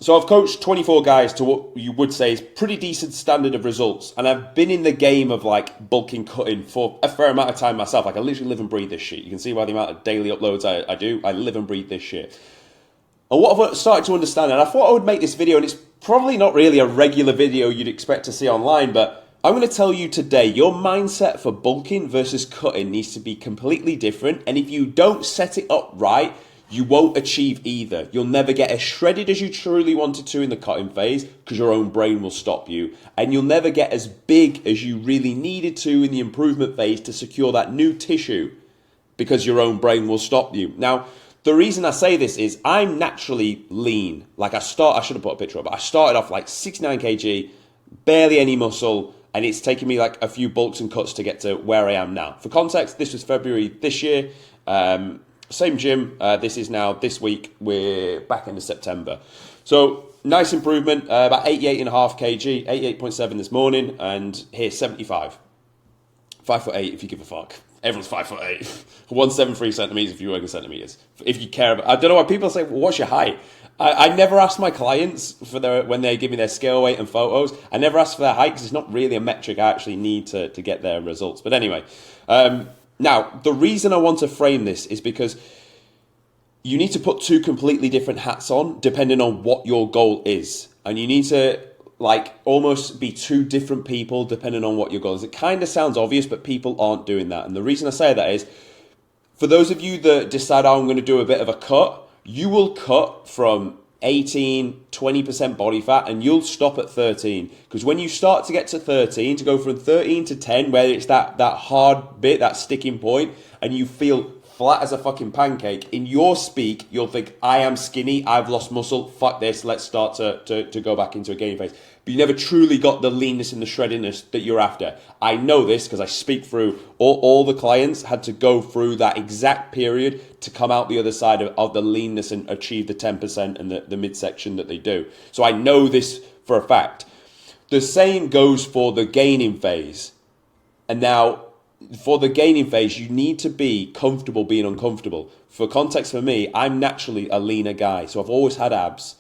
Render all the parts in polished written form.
So I've coached 24 guys to what you would say is pretty decent standard of results. And I've been in the game of like bulking, cutting for a fair amount of time myself. Like I literally live and breathe this shit. You can see by the amount of daily uploads I do. I live and breathe this shit. And what I've started to understand, and I thought I would make this video, and it's probably not really a regular video you'd expect to see online, but I'm going to tell you today, your mindset for bulking versus cutting needs to be completely different. And if you don't set it up right, you won't achieve either. You'll never get as shredded as you truly wanted to in the cutting phase because your own brain will stop you. And you'll never get as big as you really needed to in the improvement phase to secure that new tissue because your own brain will stop you. Now, the reason I say this is I'm naturally lean. Like I should have put a picture up, but I started off like 69 kg, barely any muscle, and it's taken me like a few bulks and cuts to get to where I am now. For context, this was February this year. Same gym. This week, we're back into September. So nice improvement, about 88.5 kg, 88.7 this morning, and here's 75. 5'8" if you give a fuck. Everyone's 5'8". 173 centimeters if you work in centimeters. If you care about, I don't know why people say, well, what's your height? I never ask my clients when they give me their scale weight and photos. I never ask for their height because it's not really a metric I actually need to get their results. But anyway, now the reason I want to frame this is because you need to put two completely different hats on depending on what your goal is, and you need to like almost be two different people depending on what your goal is. It kind of sounds obvious, but people aren't doing that. And the reason I say that is, for those of you that decide, oh, I'm going to do a bit of a cut, you will cut from 18, 20% body fat and you'll stop at 13. Because when you start to get to 13, to go from 13 to 10, where it's that hard bit, that sticking point, and you feel flat as a fucking pancake, in your speak, you'll think, I am skinny, I've lost muscle, fuck this, let's start to go back into a gaining phase. But you never truly got the leanness and the shreddiness that you're after. I know this because I speak through, all the clients had to go through that exact period to come out the other side of the leanness and achieve the 10% and the midsection that they do. So I know this for a fact. The same goes for the gaining phase. And now, for the gaining phase, you need to be comfortable being uncomfortable. For context for me, I'm naturally a leaner guy, so I've always had abs.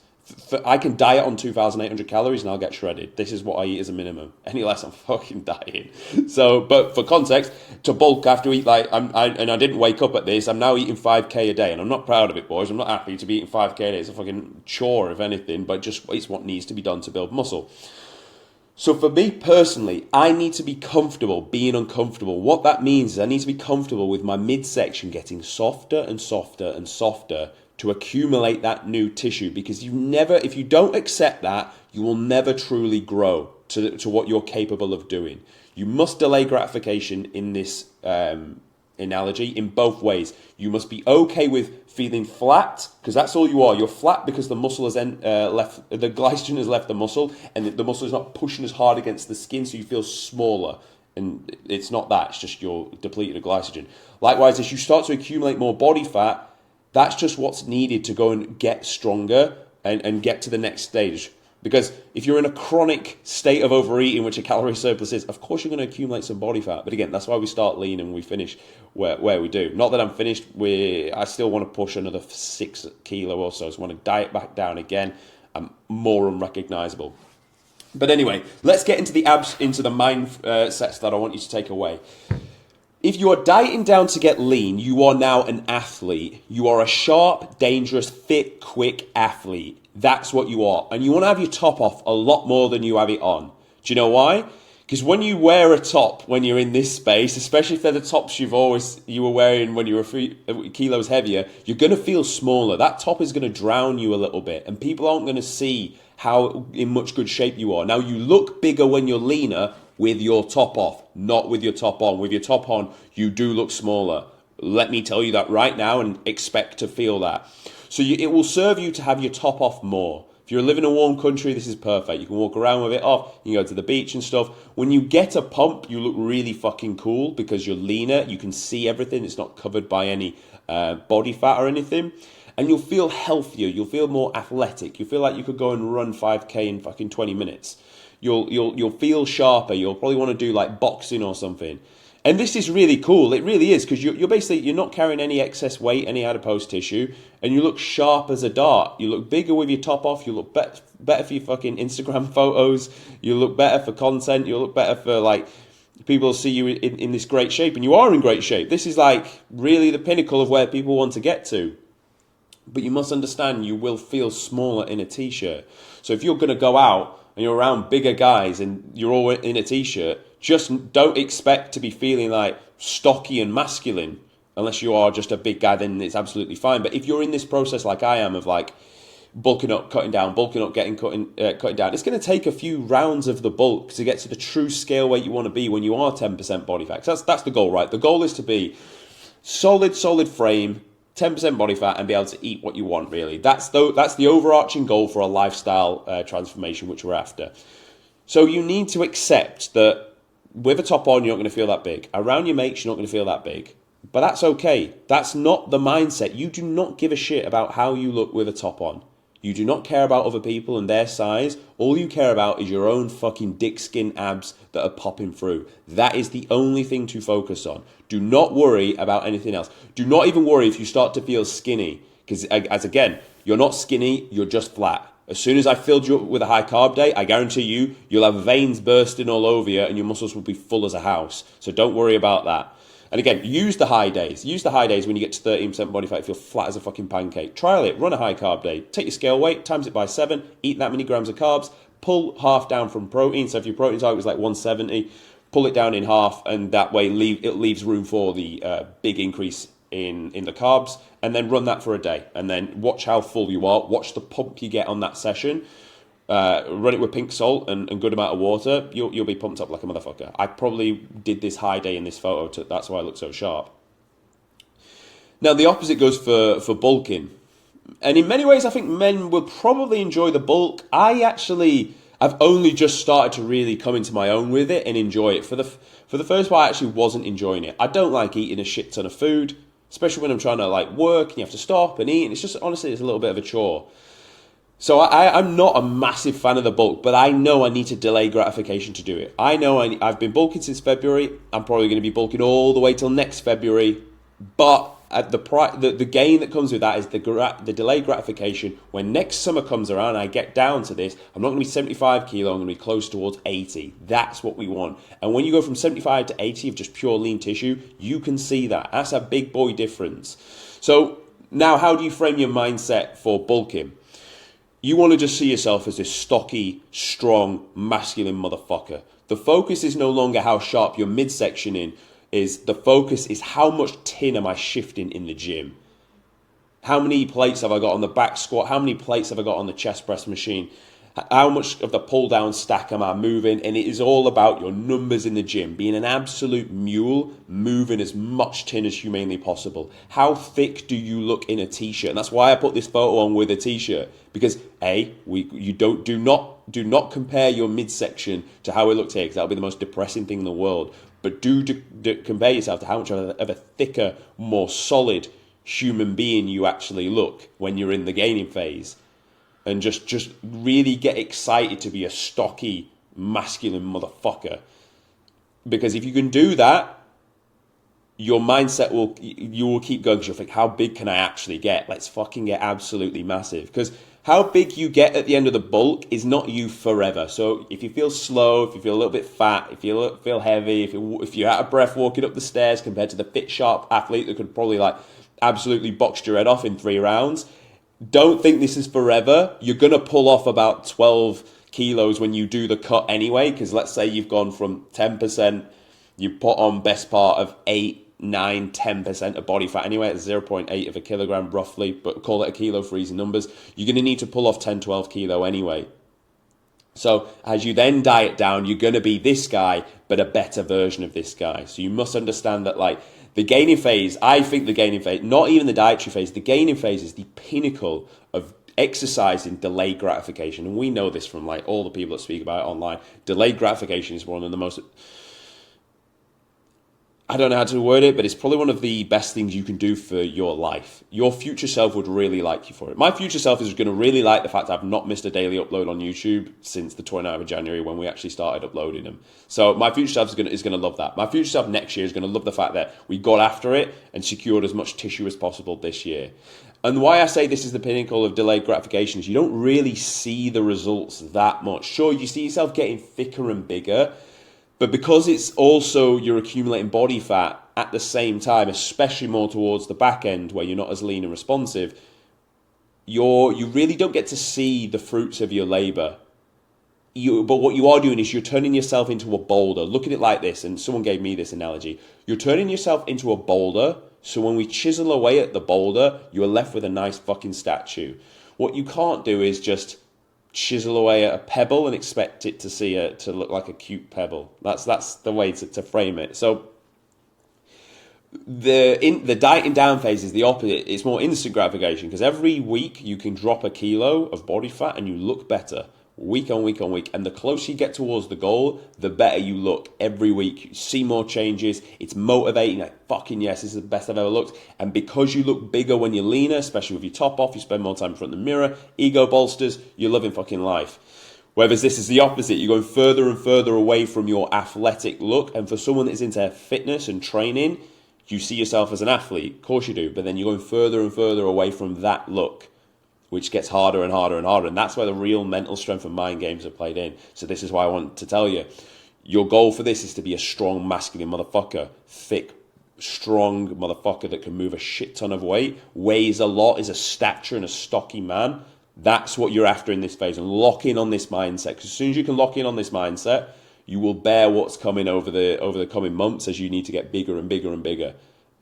I can diet on 2,800 calories and I'll get shredded. This is what I eat as a minimum. Any less, I'm fucking dying. So, but for context, to bulk, I have to eat like, and I didn't wake up at this, I'm now eating 5k a day, and I'm not proud of it, boys. I'm not happy to be eating 5k a day. It's a fucking chore, if anything, but just it's what needs to be done to build muscle. So for me personally, I need to be comfortable being uncomfortable. What that means is I need to be comfortable with my midsection getting softer and softer and softer to accumulate that new tissue, because if you don't accept that, you will never truly grow to what you're capable of doing. You must delay gratification in this analogy in both ways. You must be okay with feeling flat, because that's all you are. You're flat because the muscle has left, the glycogen has left the muscle, and the muscle is not pushing as hard against the skin, so you feel smaller. And it's not that, it's just you're depleted of glycogen. Likewise, as you start to accumulate more body fat, that's just what's needed to go and get stronger and get to the next stage. Because if you're in a chronic state of overeating, which a calorie surplus is, of course you're going to accumulate some body fat. But again, that's why we start lean and we finish where we do. Not that I'm finished. I still want to push another 6 kilo or so. So I want to diet back down again. I'm more unrecognizable. But anyway, let's get into the mind sets that I want you to take away. If you are dieting down to get lean, you are now an athlete. You are a sharp, dangerous, fit, quick athlete. That's what you are. And you want to have your top off a lot more than you have it on. Do you know why? Because when you wear a top, when you're in this space, especially if they're the tops you were wearing when you were 3 kilos heavier, you're going to feel smaller. That top is going to drown you a little bit. And people aren't going to see how in much good shape you are. Now, you look bigger when you're leaner with your top off, not with your top on. With your top on, you do look smaller. Let me tell you that right now and expect to feel that. So it will serve you to have your top off more. If you're living in a warm country, this is perfect. You can walk around with it off. You can go to the beach and stuff. When you get a pump, you look really fucking cool because you're leaner. You can see everything. It's not covered by any body fat or anything. And you'll feel healthier. You'll feel more athletic. You feel like you could go and run 5k in fucking 20 minutes. You'll feel sharper. You'll probably want to do like boxing or something. And this is really cool. It really is, because you're basically, you're not carrying any excess weight, any adipose tissue, and you look sharp as a dart. You look bigger with your top off. You look better for your fucking Instagram photos. You look better for content. You look better for, like, people see you in this great shape, and you are in great shape. This is like really the pinnacle of where people want to get to. But you must understand, you will feel smaller in a t-shirt. So if you're going to go out and you're around bigger guys and you're all in a t-shirt, just don't expect to be feeling like stocky and masculine. Unless you are just a big guy, then it's absolutely fine. But if you're in this process like I am of like bulking up, cutting down, bulking up, cutting down, it's going to take a few rounds of the bulk to get to the true scale weight you want to be when you are 10% body fat. That's the goal, right? The goal is to be solid frame, 10% body fat, and be able to eat what you want, really. That's the overarching goal for a lifestyle transformation, which we're after. So you need to accept that with a top on, you're not going to feel that big. Around your mates, you're not going to feel that big. But that's okay. That's not the mindset. You do not give a shit about how you look with a top on. You do not care about other people and their size. All you care about is your own fucking dick skin abs that are popping through. That is the only thing to focus on. Do not worry about anything else. Do not even worry if you start to feel skinny. Because, as again, you're not skinny, you're just flat. As soon as I filled you up with a high carb day, I guarantee you'll have veins bursting all over you and your muscles will be full as a house. So don't worry about that. And again, use the high days. Use the high days when you get to 13% body fat, feel flat as a fucking pancake. Trial it, run a high carb day. Take your scale weight, times it by 7, eat that many grams of carbs, pull half down from protein. So if your protein target was like 170, pull it down in half, and that way it leaves room for the big increase in the carbs, and then run that for a day. And then watch how full you are, watch the pump you get on that session. Run it with pink salt and good amount of water, you'll be pumped up like a motherfucker. I probably did this high day in this photo, that's why I look so sharp. Now the opposite goes for bulking. And in many ways I think men will probably enjoy the bulk. I've only just started to really come into my own with it and enjoy it. For the first while I actually wasn't enjoying it. I don't like eating a shit ton of food, especially when I'm trying to like work and you have to stop and eat, and it's just, honestly, it's a little bit of a chore. So I'm not a massive fan of the bulk, but I know I need to delay gratification to do it. I know I've been bulking since February. I'm probably going to be bulking all the way till next February. But at the gain that comes with that is the delayed gratification. When next summer comes around and I get down to this, I'm not going to be 75 kilo, I'm going to be close towards 80. That's what we want. And when you go from 75 to 80 of just pure lean tissue, you can see that. That's a big boy difference. So now how do you frame your mindset for bulking? You want to just see yourself as this stocky, strong, masculine motherfucker. The focus is no longer how sharp your midsection is. The focus is how much tin am I shifting in the gym? How many plates have I got on the back squat? How many plates have I got on the chest press machine? How much of the pull down stack am I moving? And it is all about your numbers in the gym. Being an absolute mule, moving as much tin as humanly possible. How thick do you look in a t-shirt? And that's why I put this photo on with a t-shirt. Because do not compare your midsection to how it looks here, because that'll be the most depressing thing in the world. But do compare yourself to how much of a thicker, more solid human being you actually look when you're in the gaining phase. And just really get excited to be a stocky, masculine motherfucker. Because if you can do that, your mindset you will keep going, because you'll think, how big can I actually get? Let's fucking get absolutely massive. Because how big you get at the end of the bulk is not you forever. So if you feel slow, if you feel a little bit fat, if you feel heavy, if you're out of breath walking up the stairs compared to the fit, sharp athlete that could probably like absolutely box your head off in 3 rounds, don't think this is forever. You're going to pull off about 12 kilos when you do the cut anyway, because let's say you've gone from 10%, you put on best part of 8, 9, 10% of body fat anyway, at 0.8 of a kilogram roughly, but call it a kilo for easy numbers. You're going to need to pull off 10, 12 kilo anyway. So as you then diet down, you're going to be this guy, but a better version of this guy. So you must understand that, like, the gaining phase, I think the gaining phase, not even the dietary phase, the gaining phase is the pinnacle of exercising delayed gratification. And we know this from like all the people that speak about it online. Delayed gratification is one of the most, I don't know how to word it, but it's probably one of the best things you can do for your life. Your future self would really like you for it. My future self is going to really like the fact I've not missed a daily upload on YouTube since the 29th of January when we actually started uploading them. So my future self is going to love that. My future self next year is going to love the fact that we got after it and secured as much tissue as possible this year. And why I say this is the pinnacle of delayed gratification is you don't really see the results that much. Sure, you see yourself getting thicker and bigger, but because it's also you're accumulating body fat at the same time, especially more towards the back end where you're not as lean and responsive, you really don't get to see the fruits of your labor. But what you are doing is you're turning yourself into a boulder. Look at it like this, and someone gave me this analogy. You're turning yourself into a boulder, so when we chisel away at the boulder, you are left with a nice fucking statue. What you can't do is just chisel away at a pebble and expect it to look like a cute pebble. That's the way to frame it. So the dieting down phase is the opposite. It's more instant gratification because every week you can drop a kilo of body fat and you look better week on week on week. And the closer you get towards the goal, the better you look every week. You see more changes. It's motivating. Like, fucking yes, this is the best I've ever looked. And because you look bigger when you're leaner, especially with your top off, you spend more time in front of the mirror, ego bolsters, you're loving fucking life. Whereas this is the opposite. You're going further and further away from your athletic look. And for someone that is into fitness and training, you see yourself as an athlete. Of course you do. But then you're going further and further away from that look, which gets harder and harder and harder. And that's where the real mental strength and mind games are played in. So this is why I want to tell you, your goal for this is to be a strong, masculine motherfucker. Thick, strong motherfucker that can move a shit ton of weight, weighs a lot, is a stature and a stocky man. That's what you're after in this phase. And lock in on this mindset. Because as soon as you can lock in on this mindset, you will bear what's coming over the coming months as you need to get bigger and bigger and bigger.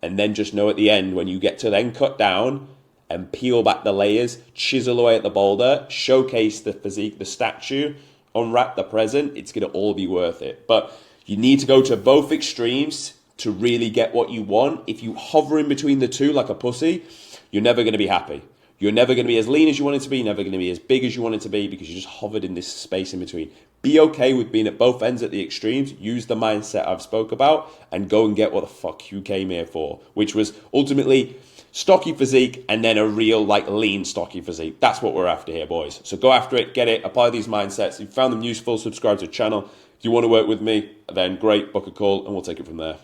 And then just know at the end, when you get to then cut down and peel back the layers, chisel away at the boulder, showcase the physique, the statue, unwrap the present, it's going to all be worth it. But you need to go to both extremes to really get what you want. If you hover in between the two like a pussy, you're never going to be happy. You're never going to be as lean as you want it to be, never going to be as big as you want it to be because you just hovered in this space in between. Be okay with being at both ends at the extremes. Use the mindset I've spoke about and go and get what the fuck you came here for, which was ultimately stocky physique and then a real lean stocky physique. That's what we're after here, boys. So go after it, get it, apply these mindsets. If you found them useful, subscribe to the channel. If you want to work with me, then great, book a call and we'll take it from there.